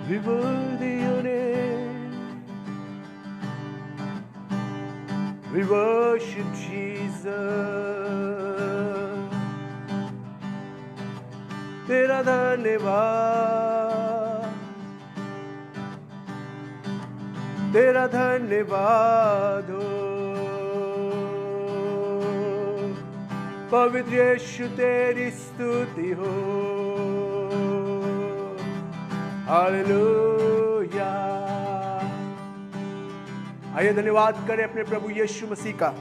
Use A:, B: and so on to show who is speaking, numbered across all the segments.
A: We worthy your name. We worship Jesus. तेरा धन्यवाद, तेरा धन्यवाद हो पवित्र यीशु, तेरी स्तुति हो। हालेलुया। आइए धन्यवाद करें अपने प्रभु यीशु मसीह का,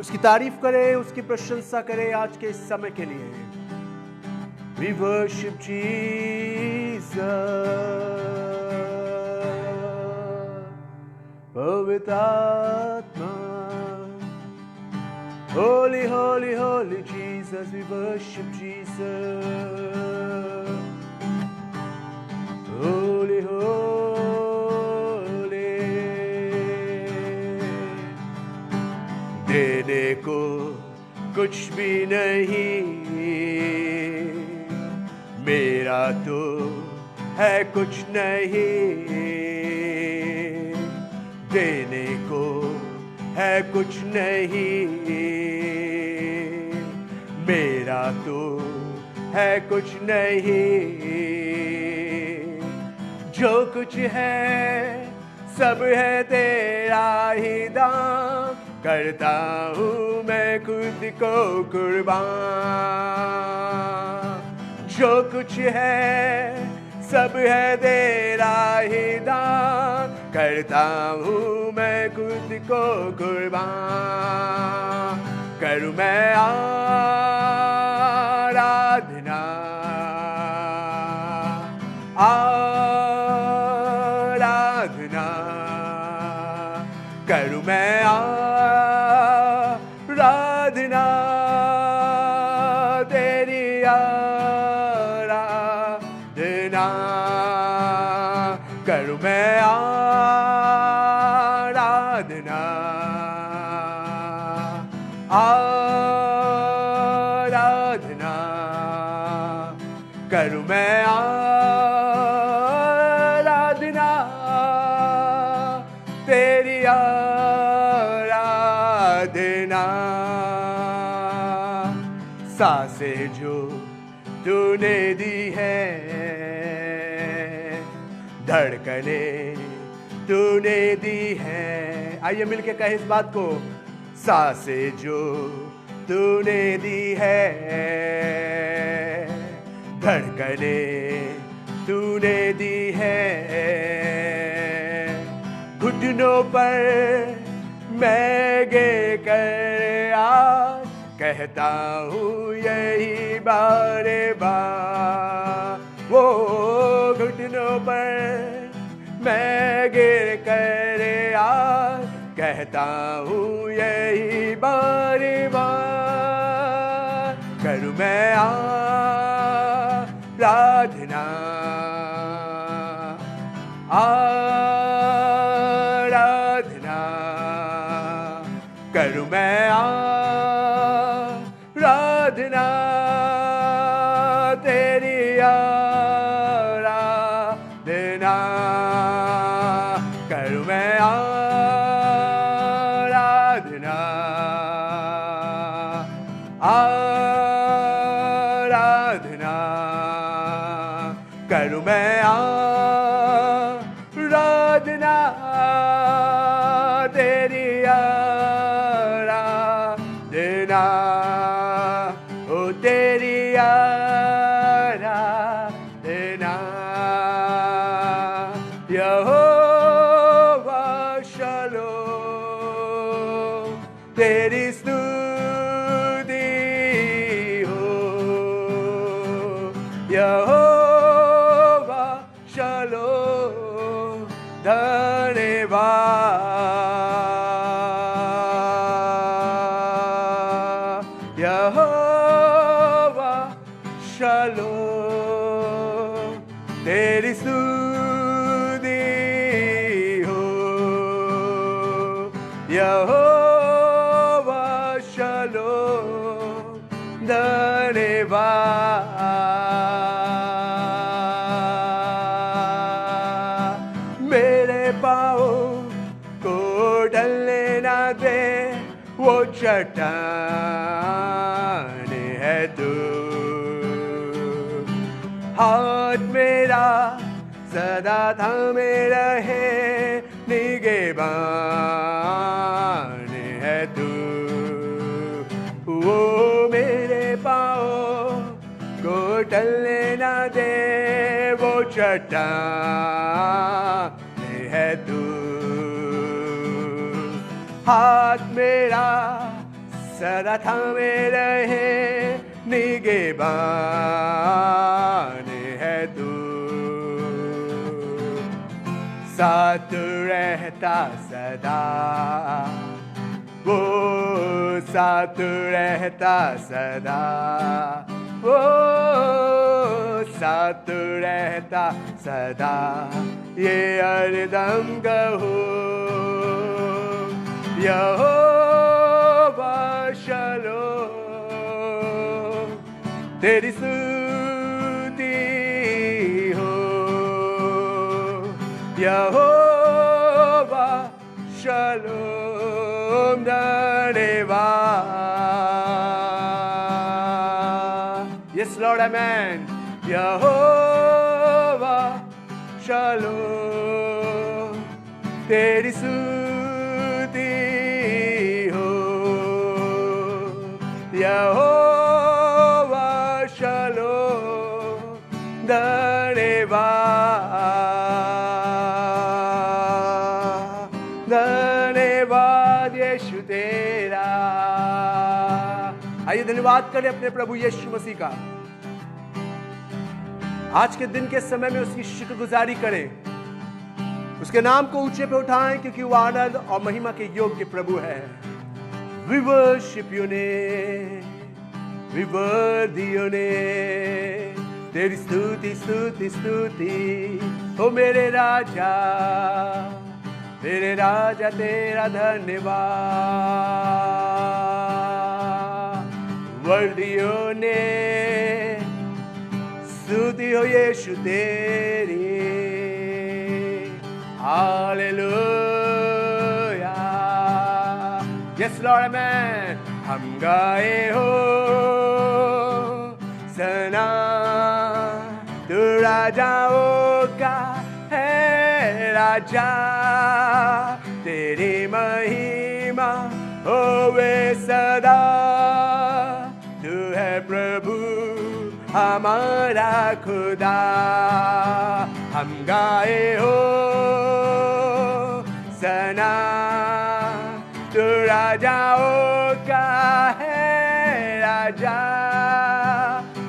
A: उसकी तारीफ करें, उसकी प्रशंसा करें आज के इस समय के लिए। We worship Jesus, पवित्र आत्मा। Holy, holy, holy Jesus, we worship Jesus. Holy, holy, देने को कुछ भी नहीं, मेरा तो है कुछ नहीं, देने को है कुछ नहीं, मेरा तो है कुछ नहीं, जो कुछ है सब है तेरा ही दान, करता हूँ मैं खुद को कुर्बान। जो कुछ है सब है तेरा ही दान, करता हूँ मैं खुद को कुर्बान। करूँ मैं आराधना, आराधना, करूँ मैं आराधना, तेरी आराधना, करूँ मैं आराधना, आराधना, करूँ मैं आराधना, तेरी आराधना। सांसें जो तूने दी है, धड़कने तूने दी है। आइए मिलके कहें इस बात को। सांसें जो तूने दी है, धड़कने तूने दी है, घुटनों पर मैं गिर कर आज कहता हूँ यही बारे बार। वो घुटनों पर मैं गिर कर आज कहता हूँ यही बारे बार। करूँ मैं आराधना, आराधना, करूँ मैं आराधना, तेरी आराधना, करूँ मैं आराधना, आराधना, करूँ मैं आराधना, तेरी आराधना, ओ तेरी आराधना। यहोवा शालोम, तेरी स्तुति हो। यहोवा शालोम, धन्यवाद। यहोवा शालोम, तेरी स्तुति हो। यहोवा शालोम, धन्यवाद। चट्टान है तू। हाथ मेरा सदा थामे रहे निगहबान है तू। वो मेरे पाँव को टलने न दे, वो चट्टान है तू। हाथ मेरा सदा थामे रहे निगहबान है तू। साथ रहता सदा, वो साथ रहता सदा, वो साथ रहता सदा, ये हरदम कहो यहोवा शालोम। तेरी स्तुति हो यहोवा शालोम, धन्यवाद। Yes Lord, amen. यहोवा शालोम, तेरी स्तुति हो यहोवा शालोम, धन्यवाद। धन्यवाद यीशु तेरा। आइए धन्यवाद करें अपने प्रभु यीशु मसीह का। आज के दिन के समय में उसकी शुक्रगुजारी करें, उसके नाम को ऊंचे पे उठाएं, क्योंकि वो आनंद और महिमा के योग्य प्रभु है। We worship your name, we worthy your name। तेरी स्तुति स्तुति स्तुति हो मेरे राजा तेरा धन्यवाद। वर्दी your name, स्तुति हो यीशु तेरी। हालेलुया। Yes Lord, amen। हम गाए हो सना, तू राजाओं का है राजा। तेरी महिमा होवे सदा, तू है प्रभु हमारा खुदा। हम गाए हो सना, तू राजाओं का है राजा।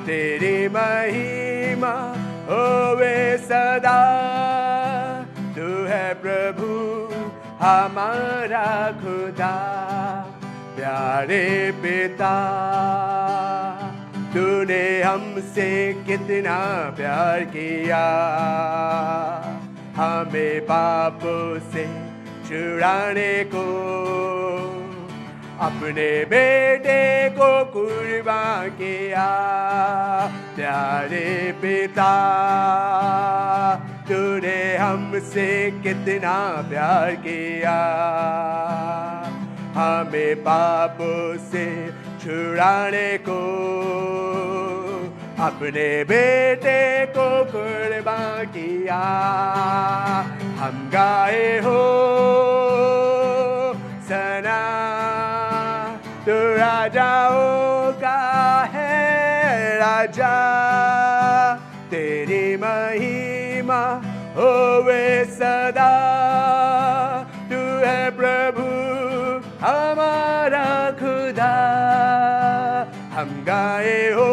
A: तेरी महिमा होवे सदा, तू है प्रभु हमारा खुदा। प्यारे पिता, तूने हमसे कितना प्यार किया, हमें पापों से छुड़ाने को अपने बेटे को कुर्बान किया। प्यारे पिता, तूने हमसे कितना प्यार किया, हमें पापों से छुड़ाने को अपने बेटे को कुर्बान किया। हम गाए हो सना, तू राजाओं का है राजा। तेरी महिमा होवे सदा, तू है प्रभु हमारा खुदा। हम गाए हो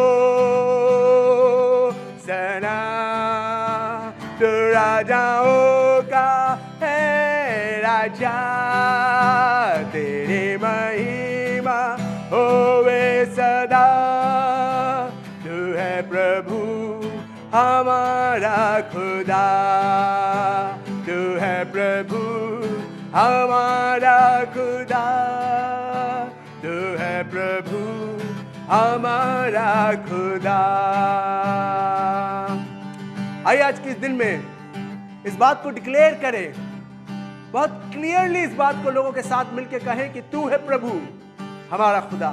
A: सना, तू राजाओं का है राजा। तेरी महिमा होवे सदा, तू है प्रभु हमारा खुदा। तू है प्रभु हमारा खुदा, तू है प्रभु हमारा खुदा। आइए आज के इस दिन में इस बात को डिक्लेयर करें, बहुत क्लियरली इस बात को लोगों के साथ मिलकर कहें कि तू है प्रभु हमारा खुदा।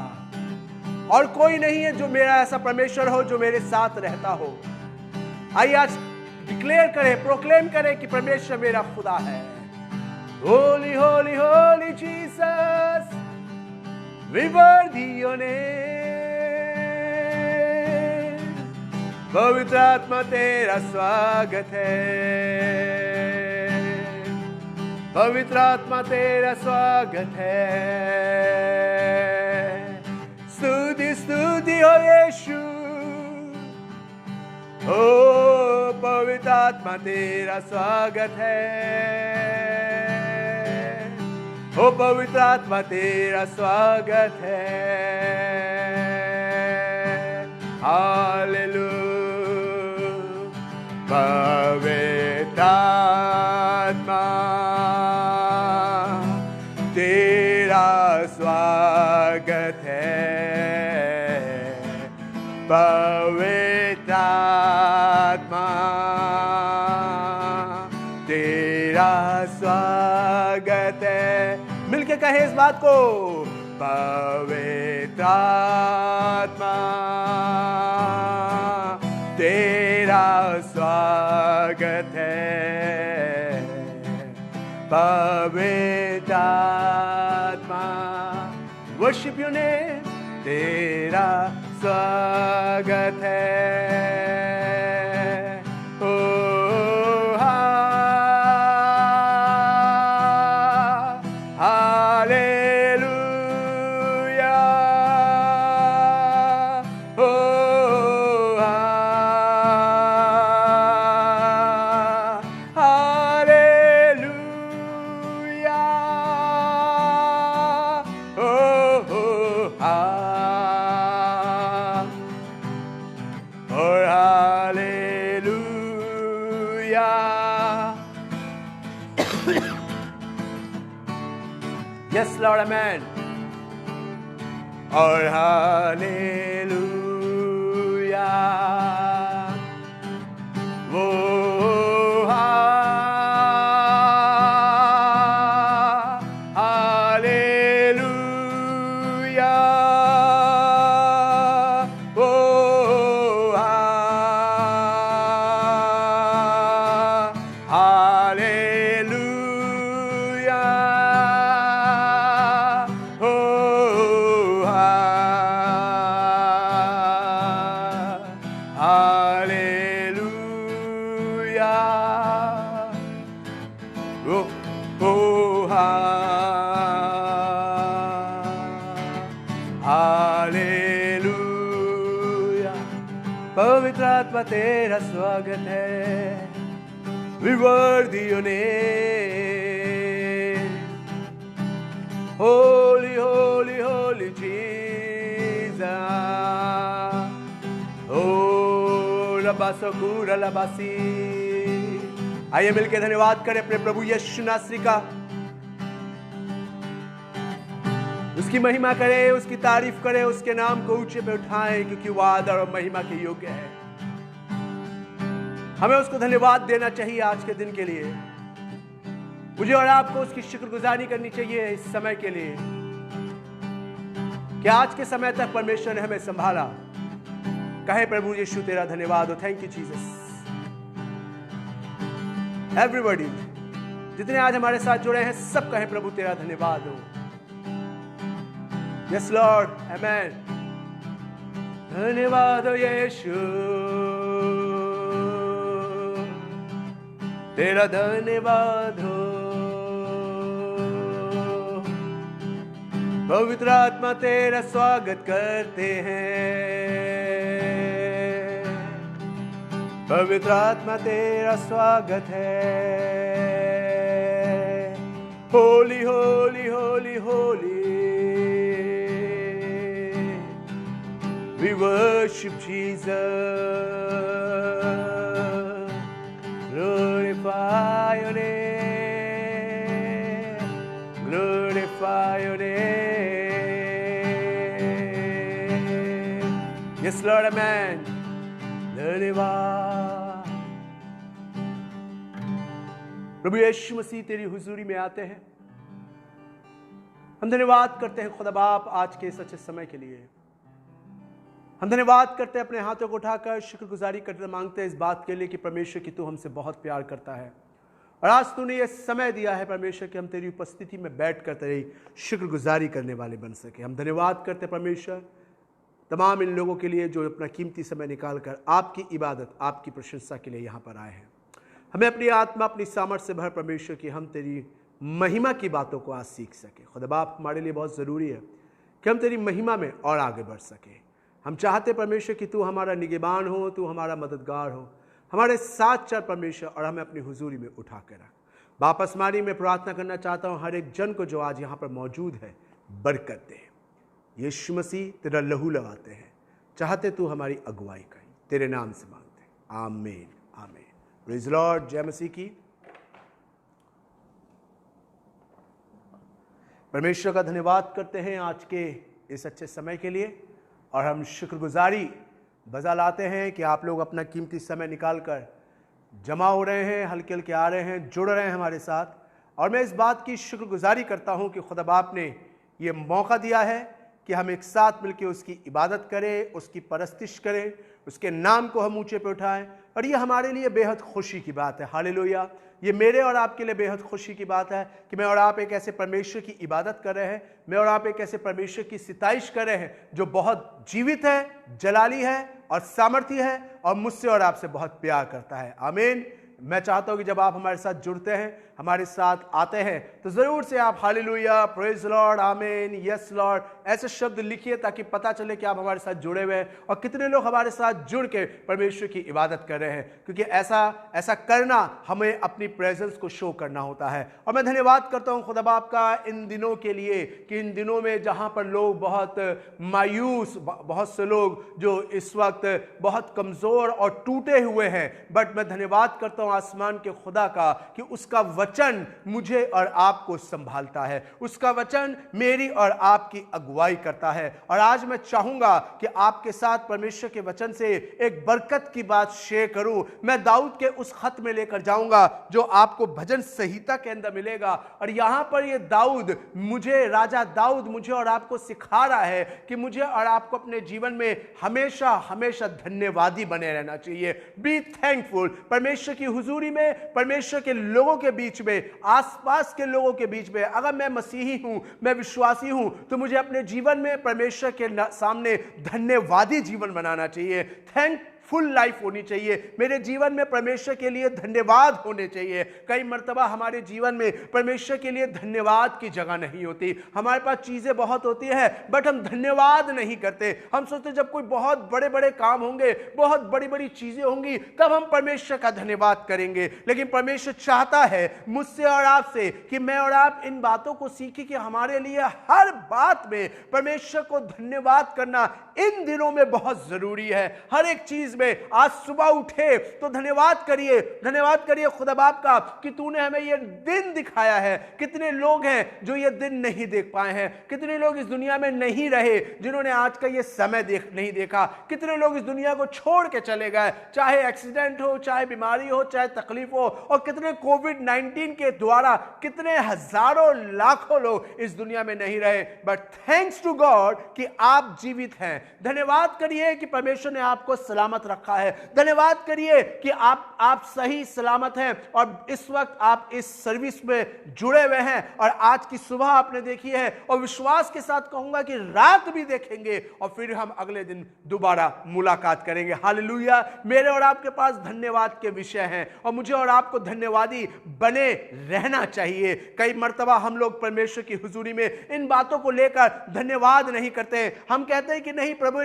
A: और कोई नहीं है जो मेरा ऐसा परमेश्वर हो जो मेरे साथ रहता हो। आइए आज डिक्लेयर करें, प्रोक्लेम करें कि परमेश्वर मेरा खुदा है। होली होली होली जीसस, वी वर्दी योर नेम। पवित्र आत्मा तेरा स्वागत है, पवित्र आत्मा तेरा स्वागत है। स्तुति स्तुति हो यीशु, ओ पवित्र आत्मा तेरा स्वागत है, ओ पवित्र आत्मा तेरा स्वागत है। हालेलुया, पवित्र आत्मा तेरा स्वागत है, पवित्र आत्मा तेरा स्वागत है। मिलके कहे इस बात को, पवित्र आत्मा तेरा स्वागत है, पवित्र आत्मा वर्शिप योर नेम, तेरा स्वागत है। ओ हालेलुया, ओ हालेलुया, ओ और हालेलुया। Yes Lord, amen. और हालेलुया, वो हालेलुया, वो हालेलुया, ओ हालेलुया, ओ हालेलुया। पवित्र आत्मा तेरा स्वागत है, we worthy your name, holy holy holy Jesus, oh लबासकुरा लबासी। आइए मिलकर धन्यवाद करें अपने प्रभु यीशु नासरी का, उसकी महिमा करें, उसकी तारीफ करें, उसके नाम को ऊंचे पे उठाएं, क्योंकि वो आदर और महिमा के योग्य है। हमें उसको धन्यवाद देना चाहिए आज के दिन के लिए। मुझे और आपको उसकी शुक्रगुजारी करनी चाहिए इस समय के लिए कि आज के समय तक परमेश्वर ने हमें संभाला। कहे प्रभु यीशु तेरा धन्यवाद हो, थैंक यू जीसस। एवरीबॉडी जितने आज हमारे साथ जुड़े हैं सब कहें प्रभु तेरा धन्यवाद हो। यस लॉर्ड, आमेन। धन्यवाद हो यीशु, तेरा धन्यवाद हो। पवित्र आत्मा तेरा स्वागत करते हैं, पवित्र आत्मा तेरा स्वागत है। Holi Holi Holi Holi, we worship Jesus, glorify your name, glorify your name. Yes Lord, amen. धन्यवाद। प्रभु यीशु मसीह तेरी हुजूरी में आते हैं, हम धन्यवाद करते हैं खुदा बाप आज के इस अच्छे समय के लिए। हम धन्यवाद करते हैं, अपने हाथों को उठाकर शुक्रगुजारी करते मांगते हैं इस बात के लिए कि परमेश्वर की तू हमसे बहुत प्यार करता है और आज तूने ये समय दिया है परमेश्वर कि हम तेरी उपस्थिति में बैठ कर तेरी शुक्रगुजारी करने वाले बन सके। हम धन्यवाद करते हैं परमेश्वर तमाम इन लोगों के लिए जो अपना कीमती समय निकाल कर आपकी इबादत, आपकी प्रशंसा के लिए यहाँ पर आए हैं। हमें अपनी आत्मा, अपनी सामर्थ्य से भर परमेश्वर कि हम तेरी महिमा की बातों को आज सीख सके। खुदा बाप हमारे लिए बहुत ज़रूरी है कि हम तेरी महिमा में और आगे बढ़ सके। हम चाहते परमेश्वर कि तू हमारा निगहबान हो, तू हमारा मददगार हो, हमारे साथ चल परमेश्वर और हमें अपनी हुजूरी में उठा कर रख। वापस मारी मैं प्रार्थना करना चाहता हूँ हर एक जन को जो आज यहाँ पर मौजूद है बरकत दे। यीशु मसीह तेरा लहू लगाते हैं, चाहते तू हमारी अगुवाई कर, तेरे नाम से मांगते हैं, आमीन आमीन। प्रेज़ द लॉर्ड, जय मसीह की। परमेश्वर का धन्यवाद करते हैं आज के इस अच्छे समय के लिए और हम शुक्रगुजारी बजा लाते हैं कि आप लोग अपना कीमती समय निकालकर जमा हो रहे हैं, हल्के हल्के आ रहे हैं, जुड़ रहे हैं हमारे साथ। और मैं इस बात की शुक्रगुजारी करता हूं कि खुदा बाप ने ये मौका दिया है कि हम एक साथ मिलकर उसकी इबादत करें, उसकी परस्तिश करें, उसके नाम को हम ऊंचे पे उठाएं। और ये हमारे लिए बेहद खुशी की बात है। हालेलुया। ये मेरे और आपके लिए बेहद खुशी की बात है कि मैं और आप एक ऐसे परमेश्वर की इबादत कर रहे हैं, मैं और आप एक ऐसे परमेश्वर की सिताइश कर रहे हैं जो बहुत जीवित है, जलाली है और सामर्थ्य है और मुझसे और आपसे बहुत प्यार करता है। आमीन। मैं चाहता हूं कि जब आप हमारे साथ जुड़ते हैं, हमारे साथ आते हैं, तो जरूर से आप हालेलुया, प्रेज लॉर्ड, आमीन, यस लॉर्ड ऐसे शब्द लिखिए ताकि पता चले कि आप हमारे साथ जुड़े हुए हैं और कितने लोग हमारे साथ जुड़ के परमेश्वर की इबादत कर रहे हैं। क्योंकि ऐसा करना हमें अपनी प्रेजेंस को शो करना होता है। और मैं धन्यवाद करता हूं खुदा बाप का इन दिनों के लिए कि इन दिनों में जहां पर लोग बहुत मायूस, बहुत से लोग जो इस वक्त बहुत कमजोर और टूटे हुए हैं, बट मैं धन्यवाद करता हूं आसमान के खुदा का कि उसका वचन मुझे और आपको संभालता है, उसका वचन मेरी और आपकी अगुवाई करता है। और आज मैं चाहूंगा कि आपके साथ परमेश्वर के वचन से एक बरकत की बात शेयर करूं। मैं दाऊद के उस खत में लेकर जाऊंगा जो आपको भजन संहिता के अंदर मिलेगा। और यहां पर ये दाऊद राजा दाऊद मुझे और आपको सिखा रहा है कि मुझे और आपको अपने जीवन में हमेशा हमेशा धन्यवादी बने रहना चाहिए। Be thankful. परमेश्वर की हुजूरी में, परमेश्वर के लोगों के बीच में, आसपास के लोगों के बीच में, अगर मैं मसीही हूं, मैं विश्वासी हूं, तो मुझे अपने जीवन में परमेश्वर के सामने धन्यवादी जीवन बनाना चाहिए। फुल लाइफ होनी चाहिए। मेरे जीवन में परमेश्वर के लिए धन्यवाद होने चाहिए। कई मर्तबा हमारे जीवन में परमेश्वर के लिए धन्यवाद की जगह नहीं होती। हमारे पास चीजें बहुत होती है बट हम धन्यवाद नहीं करते। हम सोचते जब कोई बहुत बड़े बड़े काम होंगे, बहुत बड़ी बड़ी चीजें होंगी, तब हम परमेश्वर का धन्यवाद करेंगे। लेकिन परमेश्वर चाहता है मुझसे और आपसे कि मैं और आप इन बातों को सीखें कि हमारे लिए हर बात में परमेश्वर को धन्यवाद करना इन दिनों में बहुत जरूरी है। हर एक चीज में आज सुबह उठे तो धन्यवाद करिए खुदा बाप का कि तूने हमें यह दिन दिखाया है। कितने लोग हैं जो ये दिन नहीं देख पाए हैं, कितने लोग इस दुनिया में नहीं रहे जिन्होंने आज का ये समय नहीं देखा, कितने लोग इस दुनिया को छोड़ के चले गए, चाहे एक्सीडेंट हो, चाहे बीमारी हो, चाहे तकलीफ हो, और कितने कोविड-19 के द्वारा कितने हजारों लाखों लोग इस दुनिया में नहीं रहे। बट थैंक्स टू गॉड कि आप जीवित हैं। धन्यवाद करिए कि परमेश्वर ने आपको सलामत रखा है। धन्यवाद करिए कि आप सही सलामत हैं और इस वक्त आप इस सर्विस में जुड़े हुए हैं और आज की सुबह आपने देखी है और विश्वास के साथ कहूंगा कि रात भी देखेंगे और फिर हम अगले दिन दोबारा मुलाकात करेंगे। हालेलुया। मेरे और आपके पास धन्यवाद के विषय हैं और मुझे और आपको धन्यवादी बने रहना चाहिए। कई मर्तबा हम लोग परमेश्वर की हुजूरी में इन बातों को लेकर धन्यवाद नहीं करते। हम कहते हैं कि नहीं प्रभु,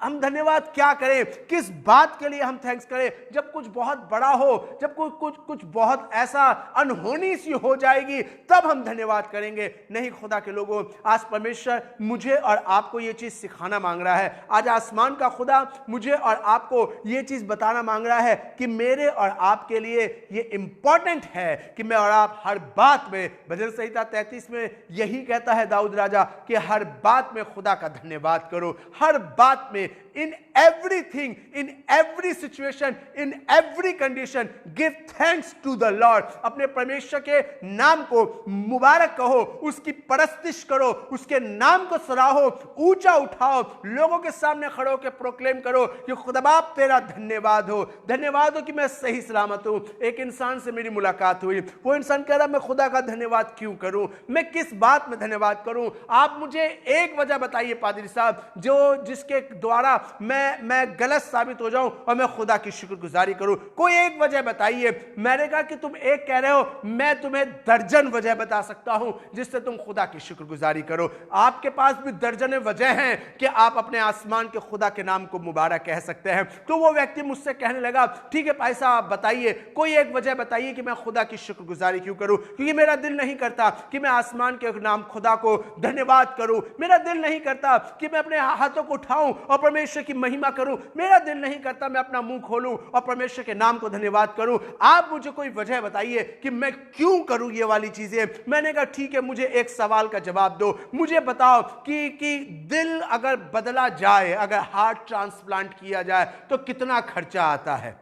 A: हम धन्यवाद क्या करें, किस बात के लिए हम थैंक्स करें। जब कुछ बहुत बड़ा हो, जब कुछ बहुत ऐसा अनहोनी सी हो जाएगी तब हम धन्यवाद करेंगे। नहीं खुदा के लोगों, आज परमेश्वर मुझे और आपको यह चीज सिखाना मांग रहा है। आज आसमान का खुदा मुझे और आपको यह चीज बताना मांग रहा है कि मेरे और आपके लिए यह इंपॉर्टेंट है कि मैं और आप हर बात में, भजन संहिता 33 में यही कहता है दाऊद राजा कि हर बात में खुदा का धन्यवाद करो, हर बात में in everything, in every situation, in every condition, give thanks to the Lord. अपने परमेश्वर के नाम को मुबारक कहो, उसकी परस्तिश करो, उसके नाम को सराहो, ऊंचा उठाओ, लोगों के सामने खड़े होकर प्रोक्लेम करो कि खुदा बाप तेरा धन्यवाद हो, धन्यवाद हो कि मैं सही सलामत हूं। एक इंसान से मेरी मुलाकात हुई, वो इंसान कह रहा मैं खुदा का धन्यवाद क्यों करूं, मैं किस बात में धन्यवाद करूं, आप मुझे एक वजह बताइए पादरी साहब जिसके द्वारा मैं गलत साबित हो जाऊं और मैं खुदा की शुक्रगुजारी करूं। कोई एक वजह बताइए। मैंने कहा कि तुम एक कह रहे हो, मैं तुम्हें दर्जन वजह बता सकता हूं जिससे तुम खुदा की शुक्रगुजारी करो। आपके पास भी दर्जन वजह हैं कि आप अपने आसमान के खुदा के नाम को मुबारक कह सकते हैं। तो वो व्यक्ति मुझसे कहने लगा ठीक है भाई साहब आप बताइए, कोई एक वजह बताइए कि मैं खुदा की शुक्रगुजारी क्यों करूं, क्योंकि मेरा दिल नहीं करता कि मैं आसमान के नाम खुदा को धन्यवाद करूं, मेरा दिल नहीं करता कि मैं अपने हाथों को उठाऊं और परमेश्वर की महिमा करूं, मेरा दिल नहीं करता मैं अपना मुंह खोलूं और परमेश्वर के नाम को धन्यवाद करूं। आप मुझे कोई वजह बताइए कि मैं क्यों करूं ये वाली चीजें। मैंने कहा ठीक है, मुझे एक सवाल का जवाब दो, मुझे बताओ कि दिल अगर बदला जाए, अगर हार्ट ट्रांसप्लांट किया जाए तो कितना खर्चा आता है।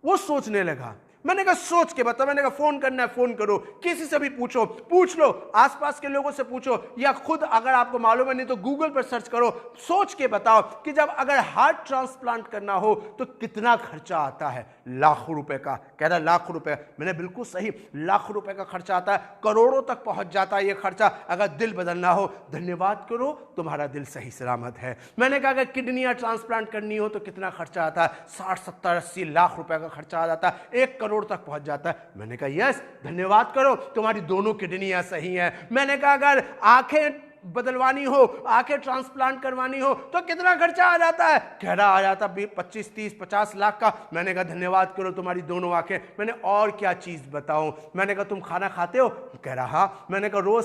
A: वो सोचने लगा। मैंने कहा सोच के बताओ। मैंने कहा फोन करना है फोन करो, किसी से भी पूछ लो, आसपास के लोगों से पूछो, या खुद अगर आपको मालूम है नहीं तो गूगल पर सर्च करो, सोच के बताओ कि जब अगर हार्ट ट्रांसप्लांट करना हो तो कितना खर्चा आता है। लाखों रुपए का। कह रहा लाख रुपए। मैंने बिल्कुल सही, लाख रुपए का खर्चा आता है, करोड़ों तक पहुंच जाता है ये खर्चा अगर दिल बदलना हो। धन्यवाद करो तुम्हारा दिल सही सलामत है। मैंने कहा अगर किडनियां ट्रांसप्लांट करनी हो तो कितना खर्चा आता है, 60 70 80 लाख रुपए का खर्चा आ जाता है, 1 करोड़ तक पहुंच जाता है। मैंने कहा यस, धन्यवाद करो तुम्हारी दोनों किडनियां सही हैं। मैंने कहा अगर आंखें बदलवानी हो, आंखें ट्रांसप्लांट करवानी हो तो कितना खर्चा आ जाता है। कह रहा आ जाता 25 30 50 लाख का। मैंने कहा धन्यवाद करो तुम्हारी दोनों आंखें। मैंने और क्या चीज बताऊं। मैंने कहा तुम खाना खाते हो। कह रहा हाँ। मैंने कहा रोज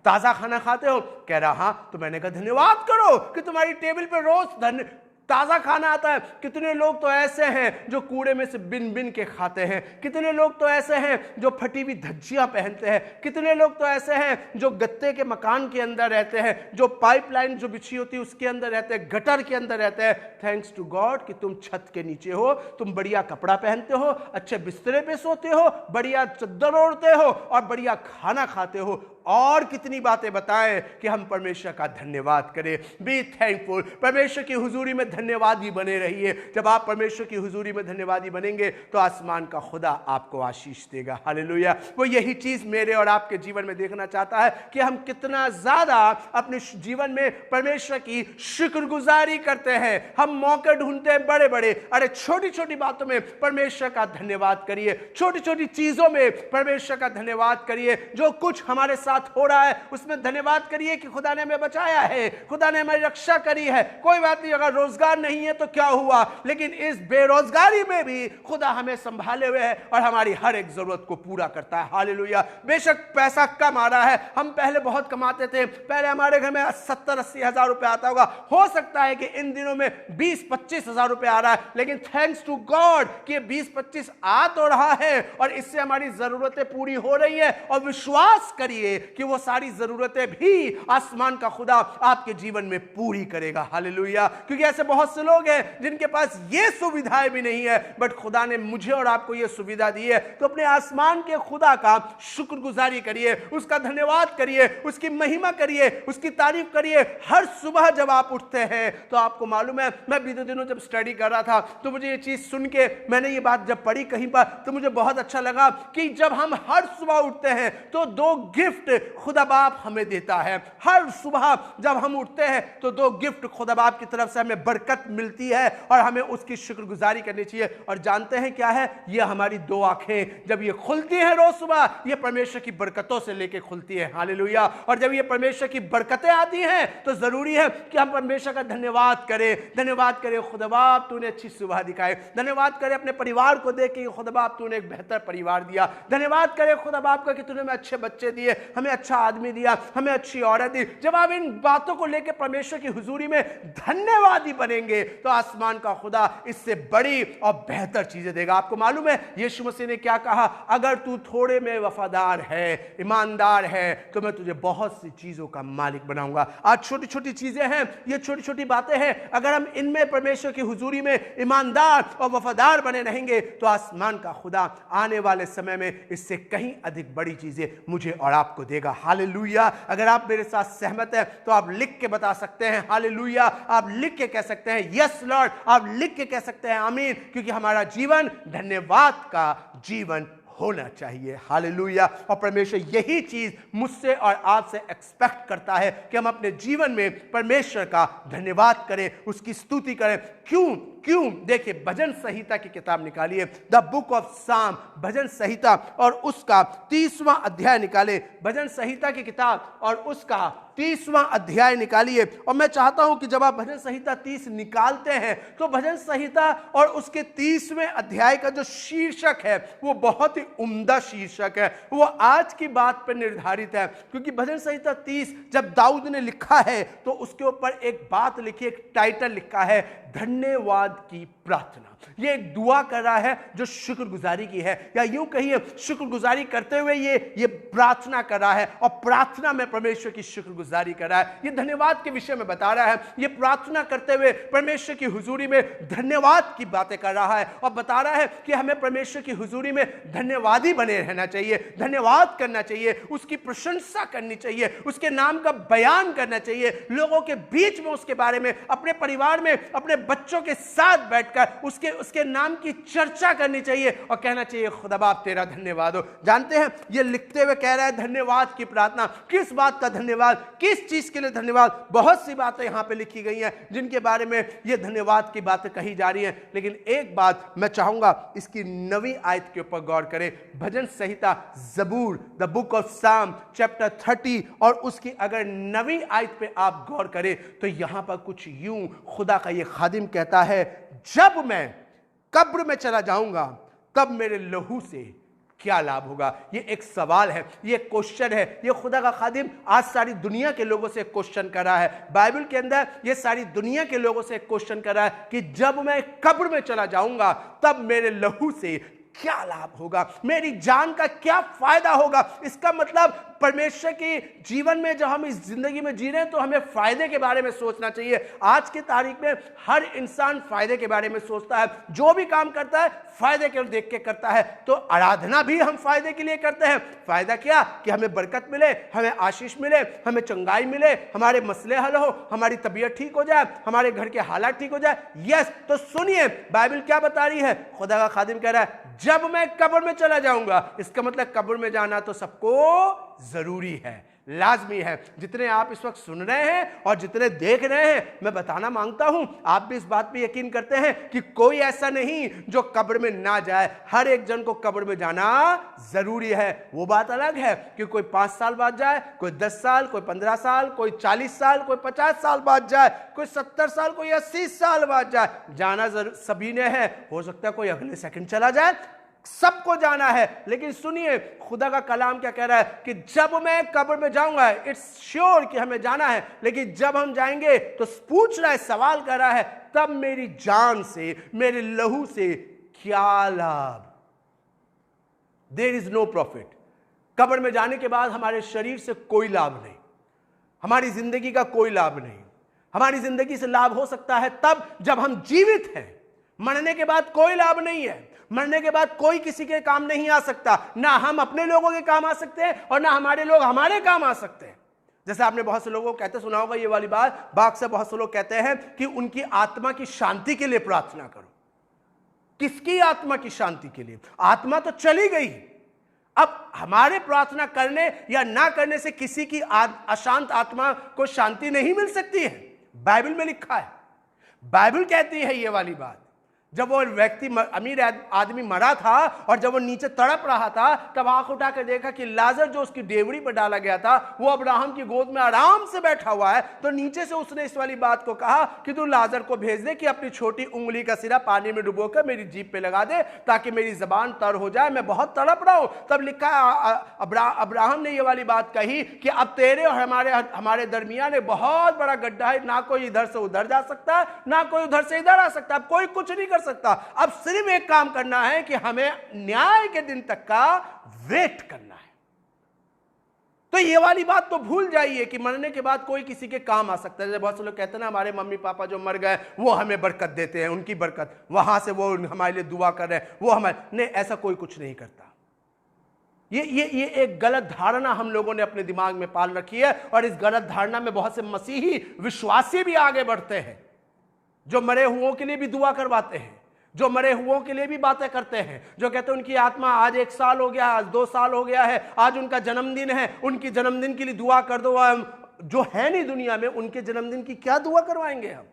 A: ताजा खाना खाते हो। कह रहा हाँ। तो मैंने कहा धन्यवाद करो कि तुम्हारी टेबल पे रोज ताजा खाना आता है। कितने लोग तो ऐसे हैं जो कूड़े में से बिन बिन के खाते हैं, कितने लोग तो ऐसे हैं जो फटी हुई धज्जियां पहनते हैं, कितने लोग तो ऐसे हैं जो गत्ते के मकान के अंदर रहते हैं, जो पाइपलाइन जो बिछी होती है उसके अंदर रहते हैं, गटर के अंदर रहते हैं। थैंक्स टू गॉड कि तुम छत के नीचे हो, तुम बढ़िया कपड़ा पहनते हो, अच्छे बिस्तरे पे सोते हो, बढ़िया चद्दर ओढ़ते हो और बढ़िया खाना खाते हो। और कितनी बातें बताएं कि हम परमेश्वर का धन्यवाद करें। Be thankful. परमेश्वर की हुजूरी में धन्यवादी बने रहिए। जब आप परमेश्वर की हुजूरी में धन्यवादी बनेंगे तो आसमान का खुदा आपको आशीष देगा। हालेलुया। वो यही चीज मेरे और आपके जीवन में देखना चाहता है कि हम कितना ज्यादा अपने जीवन में परमेश्वर की शुक्रगुजारी करते हैं। हम मौके ढूंढते हैं बड़े बड़े, अरे छोटी छोटी बातों में परमेश्वर का धन्यवाद करिए, छोटी छोटी चीजों में परमेश्वर का धन्यवाद करिए। जो कुछ हमारे साथ हो रहा है उसमें धन्यवाद करिए कि खुदा ने हमें बचाया है, खुदा ने हमारी रक्षा करी है। कोई बात नहीं, अगर रोजगार नहीं है तो क्या हुआ, लेकिन इस बेरोजगारी में भी खुदा हमें संभाले हुए है और हमारी हर एक जरूरत को पूरा करता है। हालेलुया। बेशक पैसा कम आ रहा है, हम पहले बहुत कमाते थे, पहले हमारे घर में 70-80 हजार रुपए आता होगा, हो सकता है कि इन दिनों में 20-25 हजार रुपए आ रहा है, लेकिन थैंक्स टू गॉड कि 20-25 आ तो रहा है और इससे हमारी जरूरतें पूरी हो रही है। और विश्वास करिए कि वो सारी जरूरतें भी आसमान का खुदा आपके जीवन में पूरी करेगा। हालेलुया। क्योंकि ऐसे बहुत से लोग हैं जिनके पास ये सुविधाएं भी नहीं है, बट खुदा ने मुझे और आपको ये सुविधा दी है। तो अपने आसमान के खुदा का शुक्रगुजारी करिए, उसका धन्यवाद करिए, उसकी महिमा करिए, उसकी तारीफ करिए। हर सुबह जब आप उठते हैं तो आपको मालूम है, मैं बीते दिनों जब स्टडी कर रहा था तो मुझे ये चीज सुन के, मैंने ये बात जब पढ़ी कहीं पर तो मुझे बहुत अच्छा लगा कि जब हम हर सुबह उठते हैं तो 2 गिफ्ट खुदा बाप हमें देता है। हर सुबह जब हम उठते हैं तो 2 गिफ्ट खुदा बाप की तरफ से हमें बरकत मिलती है और हमें उसकी शुक्रगुजारी करनी चाहिए। और जानते हैं क्या है, ये हमारी 2 आंखें जब ये खुलती हैं रोज सुबह, ये परमेश्वर की बरकतों से लेके खुलती है। हालेलुया। और जब ये परमेश्वर की बरकतें आती हैं तो जरूरी है कि हम परमेश्वर का धन्यवाद करें। धन्यवाद करें खुदा बाप तूने अच्छी सुबह दिखाई। धन्यवाद करें अपने परिवार को देख के खुदा बाप तूने एक बेहतर परिवार दिया। धन्यवाद करें खुदा बाप का कि तूने हमें अच्छे बच्चे दिए, हमें अच्छा आदमी दिया, हमें अच्छी औरत दी। जब आप इन बातों को लेकर परमेश्वर की हुजूरी में धन्यवादी बने बनेंगे तो आसमान का खुदा इससे बड़ी और बेहतर चीजें देगा। आपको मालूम है यीशु मसीह ने क्या कहा, अगर तू थोड़े में वफादार है, ईमानदार है, तो मैं तुझे बहुत सी चीजों का मालिक बनाऊंगा। आज छोटी छोटी चीजें हैं, ये छोटी छोटी बातें हैं, अगर हम इनमें परमेश्वर की हुजूरी में ईमानदार और वफादार बने रहेंगे तो आसमान का खुदा आने वाले समय में इससे कहीं अधिक बड़ी चीजें मुझे और आपको देगा। हालेलुया। अगर आप मेरे साथ सहमत हैं तो आप लिख के बता सकते हैं हालेलुया। आप लिख के कह सकते हैं यस लॉर्ड, आप लिख के कह सकते हैं आमीन, क्योंकि हमारा जीवन धन्यवाद का जीवन होना चाहिए। हालेलुया। और परमेश्वर यही चीज मुझसे और आपसे एक्सपेक्ट करता है कि हम अपने जीवन में परमेश्वर का धन्यवाद करें, उसकी स्तुति करें। क्यों क्यों देखिए, भजन संहिता की किताब निकालिए, द बुक ऑफ साम, भजन संहिता, और उसका 30वां अध्याय निकाले। भजन संहिता की किताब और उसका 30वां अध्याय निकालिए। और मैं चाहता हूं कि जब आप भजन संहिता 30 निकालते हैं तो भजन संहिता और उसके 30वें अध्याय का जो शीर्षक है वो बहुत ही उम्दा शीर्षक है, वो आज की बात पर निर्धारित है। क्योंकि भजन संहिता 30 जब दाऊद ने लिखा है तो उसके ऊपर एक बात लिखी, एक टाइटल लिखा है, धन्यवाद की प्रार्थना। ये एक दुआ कर रहा है जो शुक्रगुजारी की है, या यूं कहिए शुक्रगुजारी करते हुए ये प्रार्थना कर रहा है, और प्रार्थना में परमेश्वर की शुक्रगुजारी कर रहा है। ये धन्यवाद के विषय में बता रहा है, ये प्रार्थना करते हुए परमेश्वर की हुजूरी में धन्यवाद की बातें कर रहा है, और बता रहा है कि हमें परमेश्वर की हुजूरी में धन्यवादी बने रहना चाहिए, धन्यवाद करना चाहिए, उसकी प्रशंसा करनी चाहिए, उसके नाम का बयान करना चाहिए, लोगों के बीच में उसके बारे में, अपने परिवार में, अपने बच्चों के साथ बैठकर उसके नाम की चर्चा करनी चाहिए और कहना चाहिए खुदा बाप तेरा धन्यवाद हो। जानते हैं ये लिखते हुए कह रहा है धन्यवाद की प्रार्थना। किस बात का धन्यवाद, किस चीज के लिए धन्यवाद? बहुत सी बातें यहां पे लिखी गई हैं जिनके बारे में ये धन्यवाद की बातें कही जा रही हैं, लेकिन एक बात मैं चाहूंगा इसकी 9वीं आयत के ऊपर गौर करें। भजन संहिता जबूर, द बुक ऑफ साम चैप्टर 30 और उसकी अगर 9वीं आयत पे आप गौर करें तो यहां पर कुछ यूं खुदा का ये खादिम कहता है, जब मैं कब्र में चला जाऊंगा तब मेरे लहू से क्या लाभ होगा। ये एक सवाल है, ये क्वेश्चन है, ये खुदा का खादिम आज सारी दुनिया के लोगों से क्वेश्चन कर रहा है। बाइबल के अंदर ये सारी दुनिया के लोगों से क्वेश्चन कर रहा है कि जब मैं कब्र में चला जाऊंगा तब मेरे लहू से क्या लाभ होगा, मेरी जान का क्या फायदा होगा। इसका मतलब परमेश्वर के जीवन में जब हम इस जिंदगी में जी रहे हैं तो हमें फायदे के बारे में सोचना चाहिए। आज की तारीख में हर इंसान फायदे के बारे में सोचता है, जो भी काम करता है फायदे के देख के करता है। तो आराधना भी हम फायदे के लिए करते हैं। फायदा क्या? कि हमें बरकत मिले, हमें आशीष मिले, हमें चंगाई मिले, हमारे मसले हल हो, हमारी तबीयत ठीक हो जाए, हमारे घर के हालात ठीक हो जाए। यस, तो सुनिए बाइबल क्या बता रही है। खुदा का खादिम कह रहा है जब मैं कब्र में चला जाऊंगा, इसका मतलब कब्र में जाना तो सबको जरूरी है, लाजमी है। जितने आप इस वक्त सुन रहे हैं और जितने देख रहे हैं, मैं बताना मांगता हूं आप भी इस बात पे यकीन करते हैं कि कोई ऐसा नहीं जो कब्र में ना जाए। हर एक जन को कब्र में जाना जरूरी है। वो बात अलग है कि कोई 5 साल बाद जाए, कोई 10 साल, कोई 15 साल, कोई 40 साल, कोई 50 साल बाद जाए, कोई 70 साल, कोई 80 साल बाद जाए। जाना सभी ने है, हो सकता है कोई अगले सेकंड चला जाए, सबको जाना है। लेकिन सुनिए खुदा का कलाम क्या कह रहा है कि जब मैं कब्र में जाऊंगा, इट्स श्योर कि हमें जाना है, लेकिन जब हम जाएंगे तो पूछ रहा है, सवाल कर रहा है, तब मेरी जान से, मेरे लहू से क्या लाभ। There is no profit. कब्र में जाने के बाद हमारे शरीर से कोई लाभ नहीं, हमारी जिंदगी का कोई लाभ नहीं। हमारी जिंदगी से लाभ हो सकता है तब जब हम जीवित हैं। मरने के बाद कोई लाभ नहीं है। मरने के बाद कोई किसी के काम नहीं आ सकता, ना हम अपने लोगों के काम आ सकते हैं और ना हमारे लोग हमारे काम आ सकते हैं। जैसे आपने बहुत से लोगों को कहते सुना होगा ये वाली बात, बाग से बहुत से लोग कहते हैं कि उनकी आत्मा की शांति के लिए प्रार्थना करो। किसकी आत्मा की शांति के लिए? आत्मा तो चली गई। अब हमारे प्रार्थना करने या ना करने से किसी की अशांत आत्मा को शांति नहीं मिल सकती है। बाइबल में लिखा है, बाइबल कहती है ये वाली बात। जब वो व्यक्ति अमीर आदमी मरा था और जब वो नीचे तड़प रहा था, तब आंख उठा कर देखा कि लाजर जो उसकी डेवड़ी पर डाला गया था वो अब्राहम की गोद में आराम से बैठा हुआ है। तो नीचे से उसने इस वाली बात को कहा कि तू लाजर को भेज दे कि अपनी छोटी उंगली का सिरा पानी में डुबोकर मेरी जीभ पे लगा दे ताकि मेरी जबान तर हो जाए, मैं बहुत तड़प रहा हूं। तब लिखा अब्राहम ने ये वाली बात कही कि अब तेरे और हमारे दरमियान एक बहुत बड़ा गड्ढा है, ना कोई इधर से उधर जा सकता है, ना कोई उधर से इधर आ सकता है, अब कोई कुछ नहीं कर सकता। अब सिर्फ एक काम करना है कि हमें न्याय के दिन तक का वेट करना है। तो ये वाली बात तो भूल जाइए कि मरने के बाद कोई किसी के काम आ सकता है। जैसे बहुत से लोग कहते हैं ना, हमारे मम्मी पापा जो मर गए वो हमें बरकत देते हैं, उनकी बरकत, वहां से वो हमारे लिए दुआ कर रहे हैं, वो हमारे नहीं, ऐसा कोई कुछ नहीं करता। ये एक गलत धारणा हम लोगों ने अपने दिमाग में पाल रखी है, और इस गलत धारणा में बहुत से मसीही विश्वासी भी आगे बढ़ते हैं, जो मरे हुओं के लिए भी दुआ करवाते हैं, जो मरे हुओं के लिए भी बातें करते हैं, जो कहते हैं उनकी आत्मा आज 1 साल हो गया, आज 2 साल हो गया है, आज उनका जन्मदिन है, उनकी जन्मदिन के लिए दुआ कर दो। जो है नहीं दुनिया में, उनके जन्मदिन की क्या दुआ करवाएंगे हम?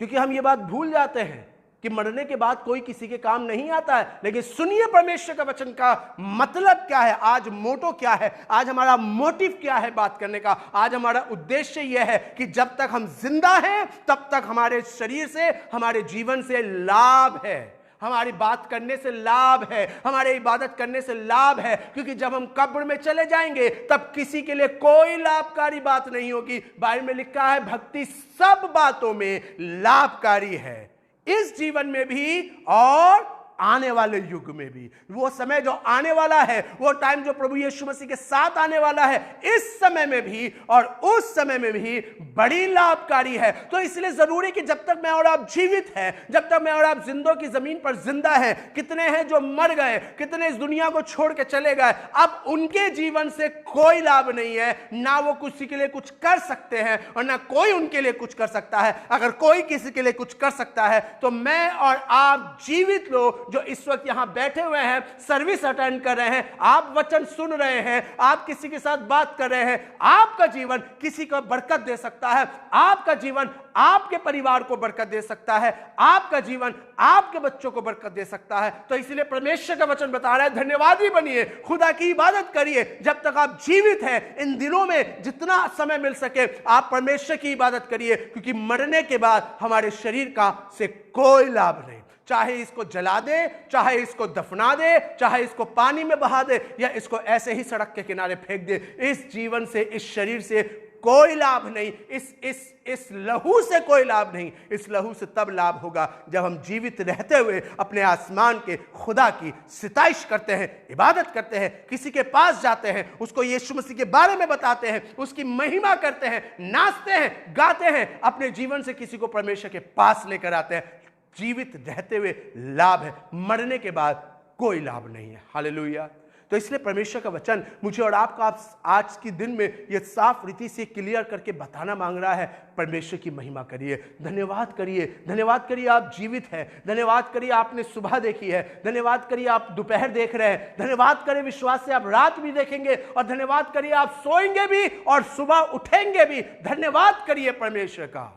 A: क्योंकि हम ये बात भूल जाते हैं कि मरने के बाद कोई किसी के काम नहीं आता है। लेकिन सुनिए परमेश्वर का वचन का मतलब क्या है, आज मोटो क्या है, आज हमारा मोटिव क्या है बात करने का। आज हमारा उद्देश्य यह है कि जब तक हम जिंदा हैं तब तक हमारे शरीर से, हमारे जीवन से लाभ है, हमारी बात करने से लाभ है, हमारे इबादत करने से लाभ है। क्योंकि जब हम कब्र में चले जाएंगे तब किसी के लिए कोई लाभकारी बात नहीं होगी। बाइबल में लिखा है भक्ति सब बातों में लाभकारी है, इस जीवन में भी और आने वाले युग में भी। वो समय जो आने वाला है, वो टाइम जो प्रभु यीशु मसीह के साथ आने वाला है, इस समय में भी और उस समय में भी बड़ी लाभकारी है। तो इसलिए जरूरी कि जब तक मैं और आप जीवित हैं, जब तक मैं और आप जिंदों की जमीन पर जिंदा हैं, कितने हैं जो मर गए, कितने इस दुनिया को छोड़ के चले गए, अब उनके जीवन से कोई लाभ नहीं है, ना वो किसी के लिए कुछ कर सकते हैं और ना कोई उनके लिए कुछ कर सकता है। अगर कोई किसी के लिए कुछ कर सकता है तो मैं और आप जीवित लोग जो इस वक्त यहां बैठे हुए हैं, सर्विस अटेंड कर रहे हैं, आप वचन सुन रहे हैं, आप किसी के साथ बात कर रहे हैं, आपका जीवन किसी को बरकत दे सकता है, आपका जीवन आपके परिवार को बरकत दे सकता है, आपका जीवन आपके बच्चों को बरकत दे सकता है। तो इसलिए परमेश्वर का वचन बता रहा है, धन्यवादी बनिए, खुदा की इबादत करिए जब तक आप जीवित हैं। इन दिनों में जितना समय मिल सके आप परमेश्वर की इबादत करिए, क्योंकि मरने के बाद हमारे शरीर का से कोई लाभ नहीं। चाहे इसको जला दे, चाहे इसको दफना दे, चाहे इसको पानी में बहा दे, या इसको ऐसे ही सड़क के किनारे फेंक दे, इस जीवन से, इस शरीर से कोई लाभ नहीं, इस लहू से कोई लाभ नहीं। इस लहू से तब लाभ होगा जब हम जीवित रहते हुए अपने आसमान के खुदा की सिताइश करते हैं, इबादत करते हैं, किसी के पास जाते हैं, उसको यीशु मसीह के बारे में बताते हैं, उसकी महिमा करते हैं, नाचते हैं, गाते हैं, अपने जीवन से किसी को परमेश्वर के पास लेकर आते हैं। जीवित रहते हुए लाभ है, मरने के बाद कोई लाभ नहीं है। हालेलुया। तो इसलिए परमेश्वर का वचन मुझे और आपको आज के दिन में यह साफ रीति से क्लियर करके बताना मांग रहा है, परमेश्वर की महिमा करिए, धन्यवाद करिए, धन्यवाद करिए आप जीवित हैं, धन्यवाद करिए आपने सुबह देखी है, धन्यवाद करिए आप दोपहर देख रहे हैं, धन्यवाद करिए विश्वास से आप रात भी देखेंगे, और धन्यवाद करिए आप सोएंगे भी और सुबह उठेंगे भी। धन्यवाद करिए परमेश्वर का,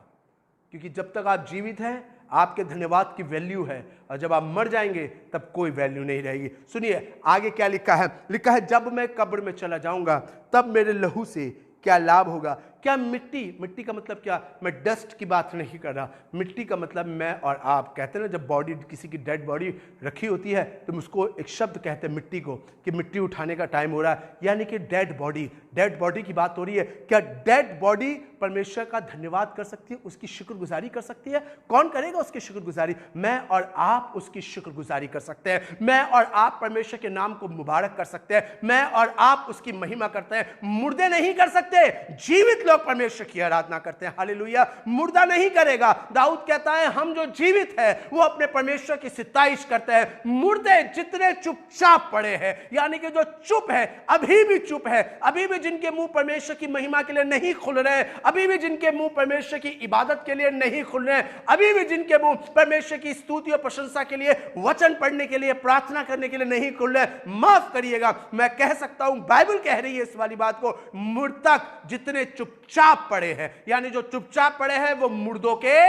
A: क्योंकि जब तक आप जीवित हैं आपके धन्यवाद की वैल्यू है, और जब आप मर जाएंगे तब कोई वैल्यू नहीं रहेगी। सुनिए आगे क्या लिखा है, लिखा है जब मैं कब्र में चला जाऊंगा तब मेरे लहू से क्या लाभ होगा। क्या मिट्टी का मतलब क्या, मैं डस्ट की बात नहीं कर रहा, मिट्टी का मतलब मैं और आप। कहते हैं ना जब बॉडी, किसी की डेड बॉडी रखी होती है तो उसको एक शब्द कहते हैं मिट्टी को, कि मिट्टी उठाने का टाइम हो रहा है, यानी कि डेड बॉडी की बात हो रही है। क्या डेड बॉडी परमेश्वर का धन्यवाद कर सकती है, उसकी शुक्रगुजारी कर सकती है? कौन करेगा उसकी शुक्रगुजारी? मैं और आप उसकी शुक्रगुजारी कर सकते हैं, मैं और आप परमेश्वर के नाम को मुबारक कर सकते हैं, मैं और आप उसकी महिमा करते हैं। मुर्दे नहीं कर सकते, जीवित लोग परमेश्वर की आराधना करते हैं। हालेलुया। मुर्दा नहीं करेगा। दाऊद कहता है हम जो जीवित है वो अपने परमेश्वर की सिताइश करते हैं। मुर्दे जितने चुपचाप पड़े हैं, यानी कि जो चुप है, अभी भी चुप है, अभी भी जिनके मुंह परमेश्वर की महिमा के लिए नहीं खुल रहे, अभी भी जिनके मुंह परमेश्वर की इबादत के लिए नहीं खुल रहे, अभी भी जिनके मुंह परमेश्वर की स्तुति और प्रशंसा के लिए, वचन पढ़ने के लिए, प्रार्थना करने के लिए नहीं खुल रहे, माफ करिएगा मैं कह सकता हूं, बाइबल कह रही है इस वाली बात को, मृतक जितने चुपचाप पड़े हैं, यानी जो चुपचाप पड़े हैं वो मुर्दों के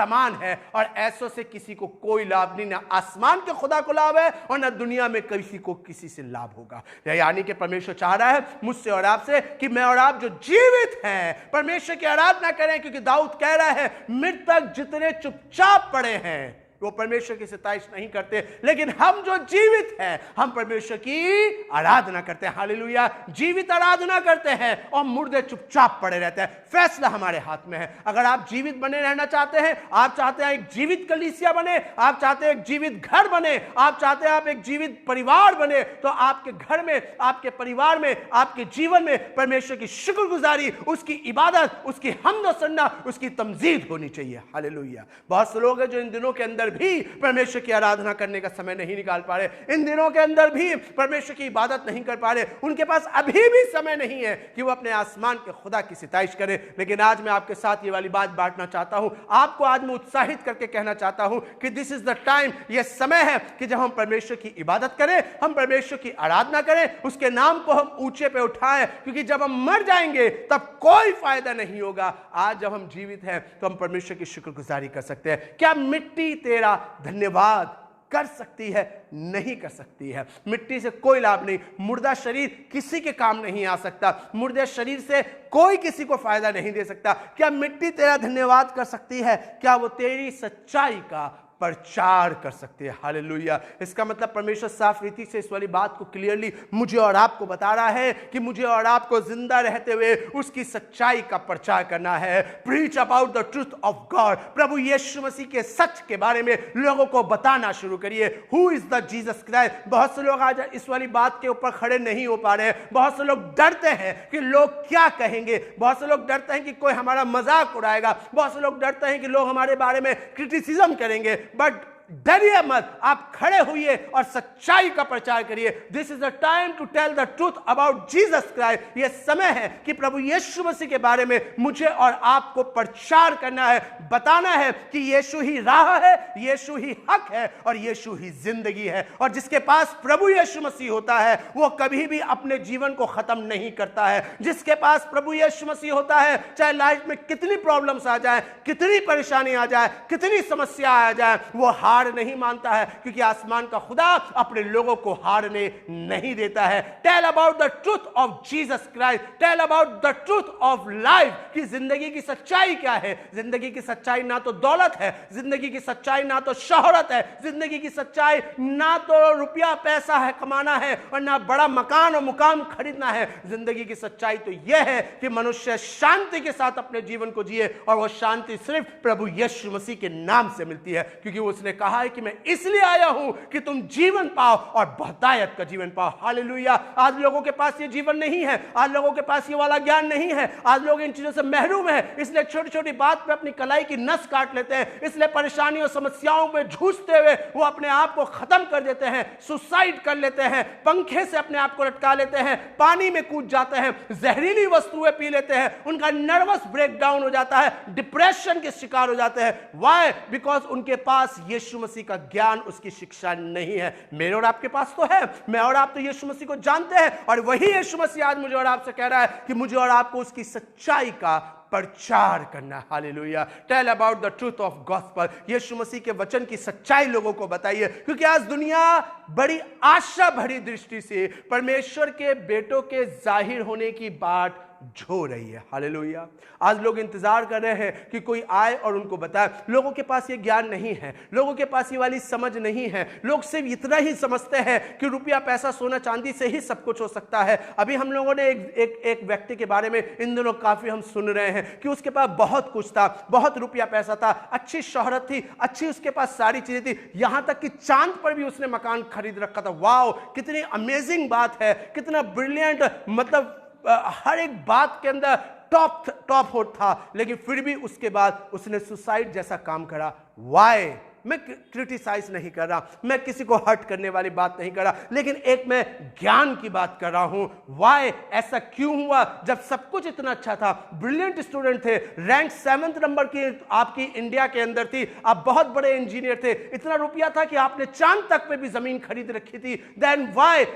A: समान है और ऐसों से किसी को कोई लाभ नहीं, ना आसमान के खुदा को लाभ है और ना दुनिया में किसी को किसी से लाभ होगा। यानी कि परमेश्वर चाह रहा है मुझसे और आपसे कि मैं और आप जो जीवित हैं परमेश्वर की आराधना करें, क्योंकि दाऊद कह रहा है मृतक जितने चुपचाप पड़े हैं वो परमेश्वर की सताइश नहीं करते, लेकिन हम जो जीवित हैं हम परमेश्वर की आराधना करते हैं। हालेलुया। जीवित आराधना करते हैं और मुर्दे चुपचाप पड़े रहते हैं। फैसला हमारे हाथ में है। अगर आप जीवित बने रहना चाहते हैं, आप चाहते हैं एक जीवित कलीसिया बने, आप चाहते हैं एक जीवित घर बने, आप चाहते हैं आप एक जीवित परिवार बने, तो आपके घर में, आपके परिवार में, आपके जीवन में परमेश्वर की शुक्रगुजारी, उसकी इबादत, उसकी हम्द और सन्ना, उसकी तमजीद होनी चाहिए। हालेलुया। बहुत से लोग हैं जो इन दिनों के अंदर भी परमेश्वर की आराधना करने का समय नहीं निकाल पा रहे, इन दिनों के अंदर भी परमेश्वर की इबादत नहीं कर पा रहे। उनके पास अभी भी समय नहीं है कि वो अपने आसमान के खुदा की सिताइश करें। लेकिन आज मैं आपके साथ ये वाली बात बांटना चाहता हूं, आपको आज मैं उत्साहित करके कहना चाहता हूं कि दिस इज द टाइम, ये समय है कि जब हम परमेश्वर की इबादत करें, हम परमेश्वर की आराधना करें, उसके नाम को हम ऊंचे पे उठाएं, क्योंकि जब हम मर जाएंगे तब कोई फायदा नहीं होगा। आज जब हम जीवित हैं तो हम परमेश्वर की शुक्रगुजारी कर सकते हैं। क्या मिट्टी तेरा धन्यवाद कर सकती है? नहीं कर सकती है। मिट्टी से कोई लाभ नहीं। मुर्दा शरीर किसी के काम नहीं आ सकता। मुर्दे शरीर से कोई किसी को फायदा नहीं दे सकता। क्या मिट्टी तेरा धन्यवाद कर सकती है? क्या वो तेरी सच्चाई का प्रचार कर सकते हैं? हालेलुया। इसका मतलब परमेश्वर साफ रीति से इस वाली बात को क्लियरली मुझे और आपको बता रहा है कि मुझे और आपको जिंदा रहते हुए उसकी सच्चाई का प्रचार करना है। Preach about the truth of God. प्रभु यीशु मसीह के सच के बारे में लोगों को बताना शुरू करिए। Who is the Jesus Christ. बहुत से लोग आज इस वाली बात के ऊपर खड़े नहीं हो पा रहे हैं। बहुत से लोग डरते हैं कि लोग क्या कहेंगे। बहुत से लोग डरते हैं कि कोई हमारा मजाक उड़ाएगा। बहुत से लोग डरते हैं कि लोग हमारे बारे में क्रिटिसिज्म करेंगे। बट डरिए मत, आप खड़े होइए और सच्चाई का प्रचार करिए। This is the time to tell the truth about Jesus Christ. यह समय है कि प्रभु यीशु मसीह के बारे में मुझे और आपको प्रचार करना है, बताना है कि यीशु ही राह है, यीशु ही हक है और यीशु ही जिंदगी है। और जिसके पास प्रभु यीशु मसीह होता है वो कभी भी अपने जीवन को खत्म नहीं करता है। जिसके पास प्रभु यीशु मसीह होता है, चाहे लाइफ में कितनी प्रॉब्लम्स आ जाए, कितनी परेशानी आ जाए, कितनी समस्या आ जाए, वो हार नहीं मानता है, क्योंकि आसमान का खुदा अपने लोगों को हारने नहीं देता है। Tell about the truth of Jesus Christ. Tell about the truth of life, कि जिंदगी की सच्चाई क्या है। जिंदगी की सच्चाई ना तो दौलत है, जिंदगी की सच्चाई ना तो शोहरत है, जिंदगी की सच्चाई ना तो रुपया पैसा है कमाना है और ना बड़ा मकान और मुकाम खरीदना है। जिंदगी की सच्चाई तो यह है कि मनुष्य शांति के साथ अपने जीवन को जिए, और वो शांति सिर्फ प्रभु यीशु मसीह के नाम से मिलती है, क्योंकि उसने कहा है कि मैं इसलिए आया हूं कि तुम जीवन पाओ और बहुतायत का जीवन पाओ। हालेलुया। आज लोगों के पास ये जीवन नहीं है, आज लोगों के पास ये वाला ज्ञान नहीं है, आज लोग इन चीजों से महरूम है, इसलिए छोटी छोटी बात पे अपनी कलाई की नस काट लेते हैं, इसलिए परेशानियों समस्याओं में जूझते हुए वो अपने आप को खत्म कर देते हैं, सुसाइड कर लेते हैं, पंखे से अपने आप को लटका लेते हैं, पानी में कूद जाते हैं, जहरीली वस्तुएं पी लेते हैं, उनका नर्वस ब्रेकडाउन हो जाता है, डिप्रेशन के शिकार हो जाते हैं। व्हाई? बिकॉज उनके पास यीशु मसीह का ज्ञान, उसकी शिक्षा नहीं है। मेरे और आपके पास तो है। मैं और आप तो यीशु मसीह को जानते हैं, और वही यीशु मसीह आज मुझे और आपसे कह रहा है कि मुझे और आपको उसकी सच्चाई का प्रचार करना। Hallelujah. Tell about the truth of gospel. Yeshu Masih के वचन की सच्चाई लोगों को बताइए, क्योंकि आज दुनिया बड़ी आशा भरी दृष्टि से परमेश्वर के बेटों के जाहिर होने की बाट झो रही है। हालेलुया। आज लोग इंतजार कर रहे हैं कि कोई आए और उनको बताए। लोगों के पास ये ज्ञान नहीं है, लोगों के पास ये वाली समझ नहीं है। लोग सिर्फ इतना ही समझते हैं कि रुपया पैसा सोना चांदी से ही सब कुछ हो सकता है। अभी हम लोगों ने एक व्यक्ति के बारे में इन दिनों काफी हम सुन रहे हैं कि उसके पास बहुत कुछ था, बहुत रुपया पैसा था, अच्छी शोहरत थी, अच्छी उसके पास सारी चीजें थी, यहां तक कि चांद पर भी उसने मकान खरीद रखा था। वाओ, कितनी अमेजिंग बात है, कितना ब्रिलियंट, मतलब हर एक बात के अंदर टॉप हो था, लेकिन फिर भी उसके बाद उसने सुसाइड जैसा काम करा। वाई? मैं क्रिटिसाइज नहीं कर रहा, मैं किसी को हर्ट करने वाली बात नहीं कर रहा, लेकिन एक मैं ज्ञान की बात कर रहा हूं। वाई, ऐसा क्यों हुआ जब सब कुछ इतना अच्छा था, ब्रिलियंट स्टूडेंट थे, रैंक 7th नंबर की आपकी इंडिया के अंदर थी, आप बहुत बड़े इंजीनियर थे, इतना रुपया था कि आपने चांद तक पे भी जमीन खरीद रखी थी, देन वाई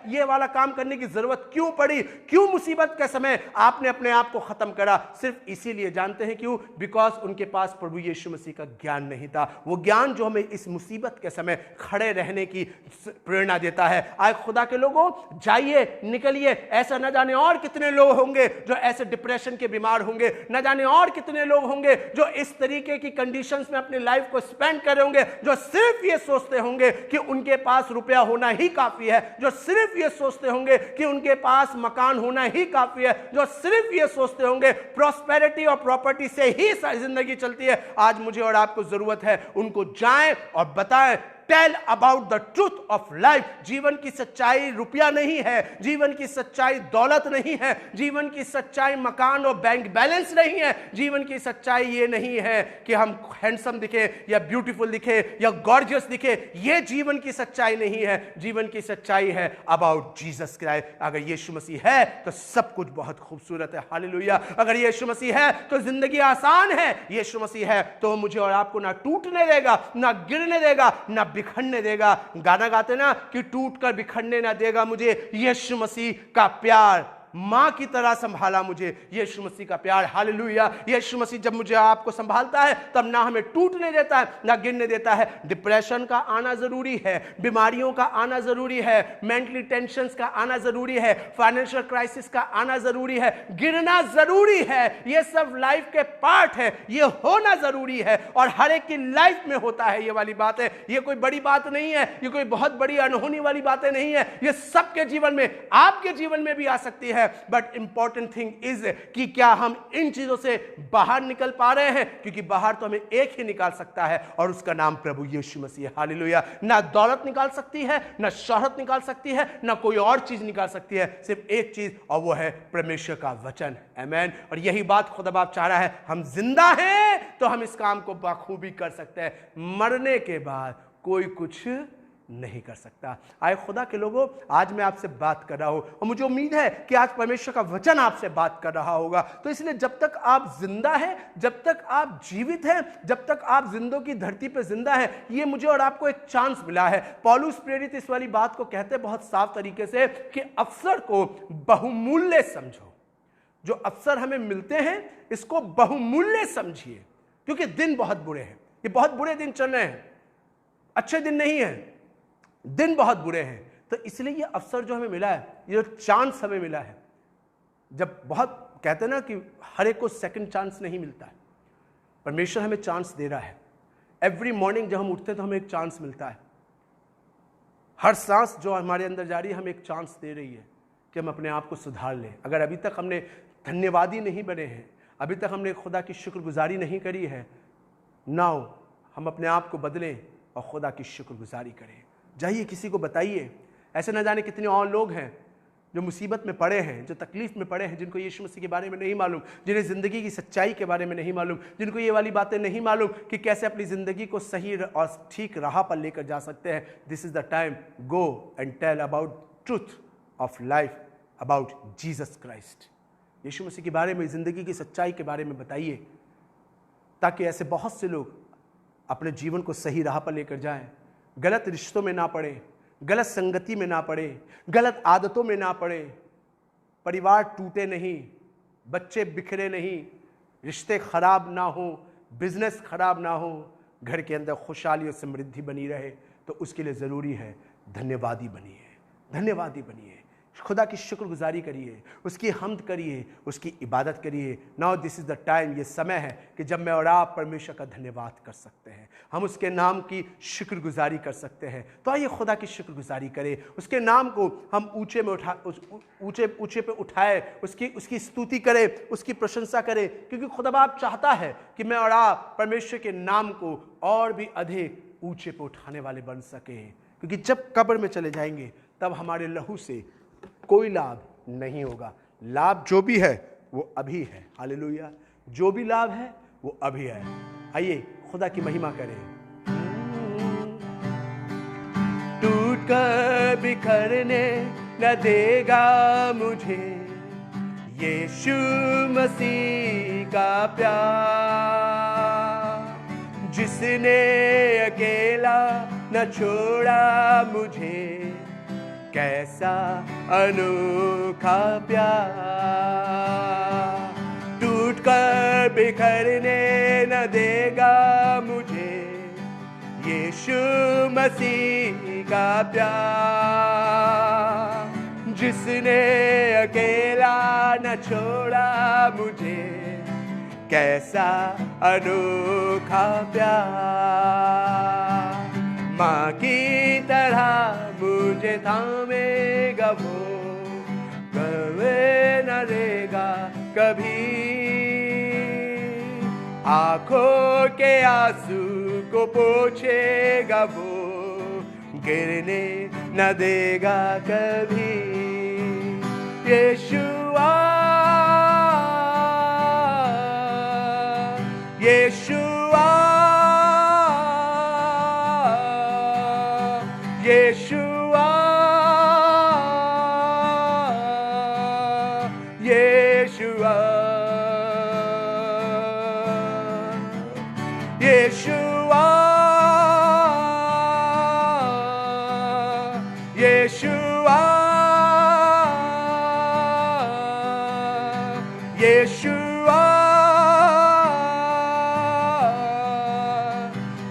A: ये वाला काम करने की जरूरत क्यों पड़ी? क्यों मुसीबत के समय आपने अपने आप को खत्म करा? सिर्फ इसीलिए, जानते हैं क्यों? बिकॉज उनके पास प्रभु यीशु मसीह का ज्ञान नहीं था, वो ज्ञान जो हमें इस मुसीबत के समय खड़े रहने की प्रेरणा देता है। आए खुदा के लोगों, जाइए, निकलिए। ऐसा न जाने और कितने लोग होंगे जो ऐसे डिप्रेशन के बीमार होंगे, न जाने और कितने लोग होंगे जो इस तरीके की कंडीशंस में अपनी लाइफ को स्पेंड कर रहे होंगे, जो सिर्फ ये सोचते होंगे कि उनके पास रुपया होना ही काफी है, जो सिर्फ ये सोचते होंगे कि उनके पास मकान होना ही काफी है, जो सिर्फ ये सोचते होंगे प्रॉस्पेरिटी और प्रॉपर्टी से ही जिंदगी चलती है। आज मुझे और आपको जरूरत है उनको जाएं और बताएं, tell about the truth of life. जीवन की सच्चाई रुपया नहीं है, जीवन की सच्चाई दौलत नहीं है, जीवन की सच्चाई मकान और बैंक बैलेंस नहीं है, जीवन की सच्चाई ये नहीं है कि हम हैंडसम दिखे या ब्यूटीफुल दिखे या गॉर्जियस दिखे। ये जीवन की सच्चाई नहीं है। जीवन की सच्चाई है अबाउट जीसस क्राइस्ट। अगर यीशु मसीह है तो सब कुछ बहुत खूबसूरत है, हालेलुया। अगर यीशु मसीह है तो जिंदगी आसान है। यीशु मसीह है तो मुझे और आपको ना टूटने देगा, ना गिरने देगा, ना बिखरने देगा। गाना गाते ना कि टूट कर बिखरने ना देगा मुझे, यीशु मसीह का प्यार मां की तरह संभाला मुझे, यीशु मसीह का प्यार, हालेलुया। यीशु मसीह जब मुझे आपको संभालता है तब ना हमें टूटने देता है ना गिरने देता है। डिप्रेशन का आना जरूरी है, बीमारियों का आना जरूरी है, मेंटली टेंशंस का आना जरूरी है, फाइनेंशियल क्राइसिस का आना जरूरी है, गिरना जरूरी है। ये सब लाइफ के पार्ट है, ये होना जरूरी है और हर एक की लाइफ में होता है। ये वाली बात है, ये कोई बड़ी बात नहीं है, ये कोई बहुत बड़ी अनहोनी वाली बातें नहीं है। ये सबके जीवन में, आपके जीवन में भी आ सकती है। बट इंपॉर्टेंट थिंग इज कि क्या हम इन चीजों से बाहर निकल पा रहे हैं? क्योंकि बाहर तो हमें एक ही निकाल सकता है और उसका नाम प्रभु यीशु मसीह, हालेलुया। ना दौलत निकाल सकती है, ना शोहरत निकाल सकती है, ना कोई और चीज निकाल सकती है, सिर्फ एक चीज, और वो है परमेश्वर का वचन, आमीन। और यही बात खुदा बाप चाह रहा है। हम जिंदा हैं तो हम इस काम को बखूबी कर सकते हैं, मरने के बाद कोई कुछ नहीं कर सकता। आए खुदा के लोगों, आज मैं आपसे बात कर रहा हूं और मुझे उम्मीद है कि आज परमेश्वर का वचन आपसे बात कर रहा होगा। तो इसलिए जब तक आप जिंदा हैं, जब तक आप जीवित हैं, जब तक आप जिंदों की धरती पर जिंदा हैं, ये मुझे और आपको एक चांस मिला है। पौलुस प्रेरित इस वाली बात को कहते हैं बहुत साफ तरीके से कि अवसर को बहुमूल्य समझो। जो अवसर हमें मिलते हैं इसको बहुमूल्य समझिए, क्योंकि दिन बहुत बुरे हैं। ये बहुत बुरे दिन चल रहे हैं, अच्छे दिन नहीं है, दिन बहुत बुरे हैं। तो इसलिए ये अवसर जो हमें मिला है, ये जो चांस हमें मिला है, जब बहुत कहते हैं ना कि हर एक को सेकंड चांस नहीं मिलता है, परमेश्वर हमें चांस दे रहा है। एवरी मॉर्निंग जब हम उठते हैं तो हमें एक चांस मिलता है। हर सांस जो हमारे अंदर जा रही है हमें एक चांस दे रही है कि हम अपने आप को सुधार लें। अगर अभी तक हमने धन्यवादी नहीं बने हैं, अभी तक हमने खुदा की शुक्रगुजारी नहीं करी है, नाउ हम अपने आप को बदलें और खुदा की शुक्रगुजारी करें। जाइए, किसी को बताइए। ऐसे न जाने कितने और लोग हैं जो मुसीबत में पड़े हैं, जो तकलीफ में पड़े हैं, जिनको यीशु मसीह के बारे में नहीं मालूम, जिन्हें ज़िंदगी की सच्चाई के बारे में नहीं मालूम, जिनको ये वाली बातें नहीं मालूम कि कैसे अपनी ज़िंदगी को सही और ठीक राह पर लेकर जा सकते हैं। This is the time, go and tell about truth of life, about Jesus Christ. Yeshu Masih के बारे में, ज़िंदगी की सच्चाई के बारे में बताइए, ताकि ऐसे बहुत से लोग अपने जीवन को सही राह पर लेकर जाएं, गलत रिश्तों में ना पड़े, गलत संगति में ना पड़े, गलत आदतों में ना पड़े, परिवार टूटे नहीं, बच्चे बिखरे नहीं, रिश्ते खराब ना हो, बिजनेस खराब ना हो, घर के अंदर खुशहाली और समृद्धि बनी रहे। तो उसके लिए ज़रूरी है धन्यवादी बनिए, धन्यवादी बनिए, खुदा की शुक्रगुजारी करिए, उसकी हम्द करिए, उसकी इबादत करिए। Now this is the time, ये समय है कि जब मैं और आप परमेश्वर का धन्यवाद कर सकते हैं, हम उसके नाम की शुक्रगुजारी कर सकते हैं। तो आइए खुदा की शुक्रगुजारी करें, उसके नाम को हम ऊंचे में ऊंचे पे उठाए, उसकी स्तुति करें, उसकी प्रशंसा करें, क्योंकि खुदा बाप चाहता है कि मैं और आप परमेश्वर के नाम को और भी अधिक ऊंचे पे उठाने वाले बन सकें। क्योंकि जब कब्र में चले जाएंगे तब हमारे लहू से कोई लाभ नहीं होगा। लाभ जो भी है वो अभी है, हालेलुया। जो भी लाभ है वो अभी है। आइए खुदा की महिमा करें। कर बिखरने न देगा मुझे यीशु मसीह का प्यार, जिसने अकेला न छोड़ा मुझे, कैसा अनोखा प्यार। टूट कर बिखरने न देगा मुझे यीशु मसीह का प्यार, जिसने अकेला न छोड़ा मुझे, कैसा अनोखा प्यार। माँ की तरह मुझे थामेगा वो, कभी न रहेगा कभी, आंखों के आंसू को पोंछेगा वो, गिरने न देगा कभी। यीशुआ यीशुआ यीशुआ यीशुआ यीशुआ यीशुआ यीशुआ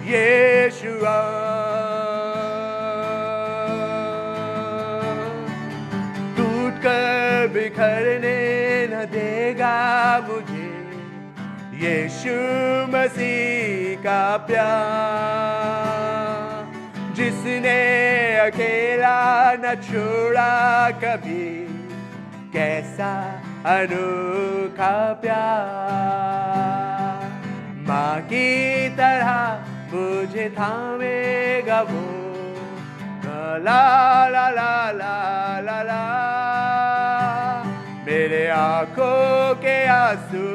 A: यीशुआ। टूट कर बिखरने न देगा मुझे यीशु मसीह का प्यार, जिसने अकेला न छोड़ा कभी, कैसा अनोखा प्यार। माँ की तरह मुझे थामेगा वो, ला ला ला ला ला ला, मेरे आंखों के आंसू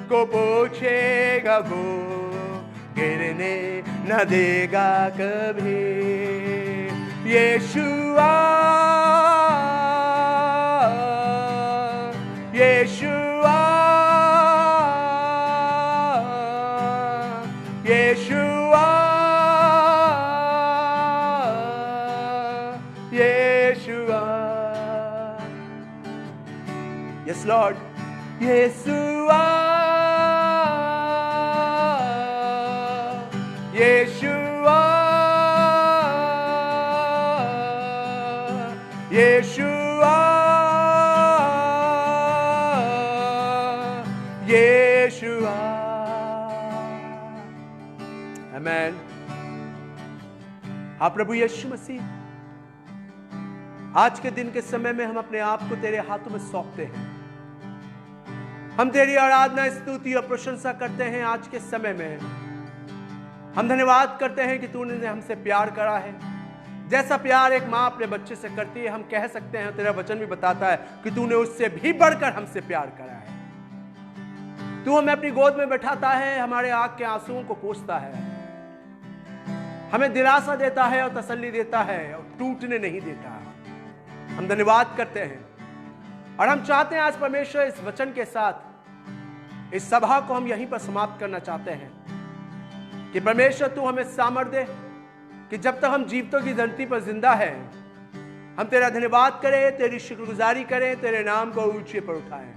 A: को पोंछेगा वो, गिरने न देगा कभी। यीशुआ यीशुआ यीशुआ यीशुआ। Yes, Lord. यीशुआ यीशुआ यीशुआ यीशुआ। आमीन। हाँ प्रभु यीशु मसीह, आज के दिन के समय में हम अपने आप को तेरे हाथों में सौंपते हैं। हम तेरी आराधना, स्तुति और प्रशंसा करते हैं। आज के समय में हम धन्यवाद करते हैं कि तूने हमसे प्यार करा है, जैसा प्यार एक माँ अपने बच्चे से करती है। हम कह सकते हैं, तेरा वचन भी बताता है कि तूने उससे भी बढ़कर हमसे प्यार करा है। तू हमें अपनी गोद में बैठाता है, हमारे आंख के आंसुओं को पोंछता है, हमें दिलासा देता है और तसल्ली देता है और टूटने नहीं देता। हम धन्यवाद करते हैं और हम चाहते हैं आज परमेश्वर इस वचन के साथ इस सभा को हम यहीं पर समाप्त करना चाहते हैं कि परमेश्वर तू हमें सामर्थ्य दे कि जब तक हम जीवितों की धरती पर जिंदा है, हम तेरा धन्यवाद करें, तेरी शुक्रगुजारी करें, तेरे नाम को ऊंचे पर उठाएं।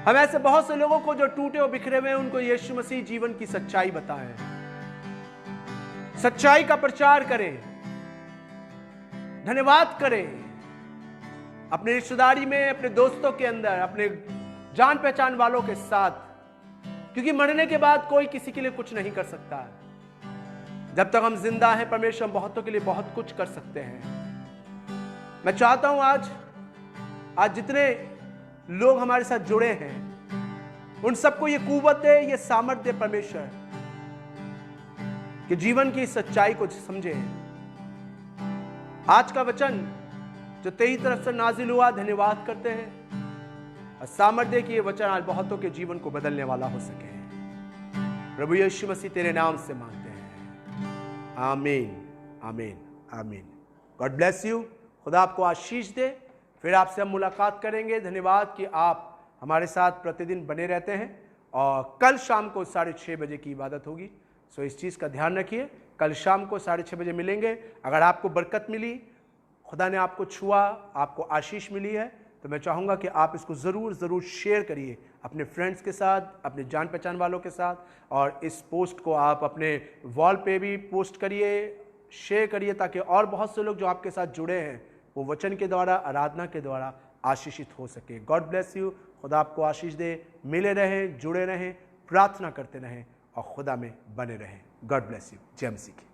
A: हम ऐसे बहुत से लोगों को जो टूटे और बिखरे हुए हैं, उनको यीशु मसीह जीवन की सच्चाई बताएं, सच्चाई का प्रचार करें, धन्यवाद करें अपने रिश्तेदारी में, अपने दोस्तों के अंदर, अपने जान पहचान वालों के साथ, क्योंकि मरने के बाद कोई किसी के लिए कुछ नहीं कर सकता है। जब तक हम जिंदा हैं परमेश्वर, हम बहुतों के लिए बहुत कुछ कर सकते हैं। मैं चाहता हूं आज जितने लोग हमारे साथ जुड़े हैं, उन सबको ये कुव्वत दे, ये सामर्थ्य दे परमेश्वर, कि जीवन की सच्चाई को समझे। आज का वचन जो तेरी तरफ से नाजिल हुआ, धन्यवाद करते हैं और सामर्थ्य दे कि ये वचन आज बहुतों के जीवन को बदलने वाला हो सके। प्रभु यीशु मसीह तेरे नाम से मांगते हैं, आमीन आमीन। आमीन। God bless you. खुदा आपको आशीष दे। फिर आपसे हम मुलाकात करेंगे। धन्यवाद कि आप हमारे साथ प्रतिदिन बने रहते हैं। और कल शाम को 6:30 बजे की इबादत होगी। सो इस चीज़ का ध्यान रखिए। कल शाम को 6:30 बजे मिलेंगे। अगर आपको बरकत मिली, खुदा ने आपको छुआ, आपको आशीष मिली है, तो मैं चाहूँगा कि आप इसको ज़रूर शेयर करिए अपने फ्रेंड्स के साथ, अपने जान पहचान वालों के साथ। और इस पोस्ट को आप अपने वॉल पे भी पोस्ट करिए, शेयर करिए, ताकि और बहुत से लोग जो आपके साथ जुड़े हैं वो वचन के द्वारा, आराधना के द्वारा आशीषित हो सके। God bless you. खुदा आपको आशीष दे। मिले रहें, जुड़े रहें, प्रार्थना करते रहें और खुदा में बने रहें। God bless you. जय मसीह की।